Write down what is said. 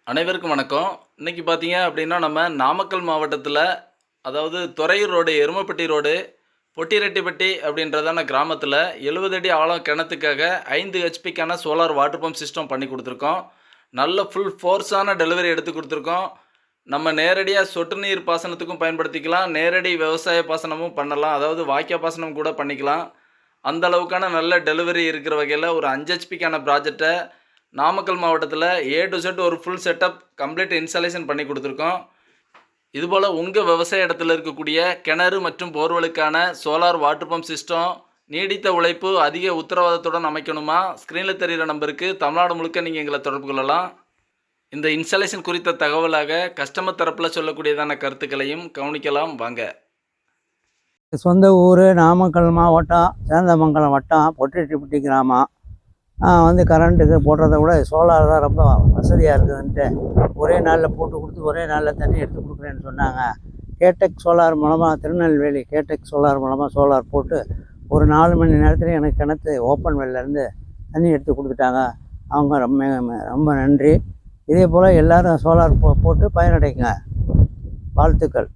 அனைவருக்கும் வணக்கம். இன்னைக்கு பார்த்தீங்க அப்படின்னா, நம்ம நாமக்கல் மாவட்டத்தில அதாவது துறையூர் ரோடு, எருமப்பட்டி ரோடு, பொட்டிரெட்டிப்பட்டி அப்படின்றதான கிராமத்தில 70 அடி ஆழம் கிணத்துக்காக 5 ஹெச்பிக்கான சோலார் வாட்டர் பம்ப் சிஸ்டம் பண்ணி குடுத்துருக்கோம். நல்ல ஃபுல் ஃபோர்ஸான டெலிவரி எடுத்து குடுத்துருக்கோம். நம்ம நேரடியா சொட்டு நீர் பாசனத்துக்கும் பயன்படுத்திக்கலாம். நேரடி விவசாய பாசனமும் பண்ணலாம். அதாவது வாய்க்கா பாசனம் கூட பண்ணிக்கலாம். அந்த அளவுக்கான நல்ல டெலிவரி இருக்கிற வகையில ஒரு 5 ஹெச்பிக்கான ப்ராஜெக்ட்ட நாமக்கல் மாவட்டத்தில் ஏ டு செட் ஒரு ஃபுல் செட்டப் கம்ப்ளீட் இன்ஸ்டாலேஷன் பண்ணி கொடுத்துருக்கோம். இதுபோல் உங்கள் விவசாய இடத்துல இருக்கக்கூடிய கிணறு மற்றும் போர்வெலுக்கான சோலார் வாட்டர் பம்ப் சிஸ்டம் நீடித்த உழைப்பு அதிக உத்தரவாதத்துடன் அமைக்கணுமா? ஸ்க்ரீனில் தெரிகிற நம்பருக்கு தமிழ்நாடு முழுக்க நீங்கள் எங்களை தொடர்பு கொள்ளலாம். இந்த இன்ஸ்டாலேஷன் குறித்த தகவலாக கஸ்டமர் தரப்பில் சொல்லக்கூடியதான கருத்துக்களையும் கவனிக்கலாம் வாங்க. சொந்த ஊர் நாமக்கல் மாவட்டம் சேந்தமங்கலம் வட்டம் பொட்டிரெட்டிப்பட்டி கிராமம். கரண்ட்டுக்கு போடுறத விட சோலார் தான் ரொம்ப வசதியாக இருக்குதுன்ட்டு ஒரே நாளில் போட்டு கொடுத்து ஒரே நாளில் தண்ணி எடுத்து கொடுக்குறேன்னு சொன்னாங்க. கேடெக் சோலார் மூலமாக திருநெல்வேலி கேடெக் சோலார் மூலமாக சோலார் போட்டு ஒரு 4 மணி நேரத்தில் எனக்கு கிணத்து ஓப்பன் வெல்லேருந்து தண்ணி எடுத்து கொடுத்துட்டாங்க. அவங்க ரொம்ப ரொம்ப நன்றி. இதே போல் எல்லோரும் சோலார் போட்டு பயனடைங்க. வாழ்த்துக்கள்.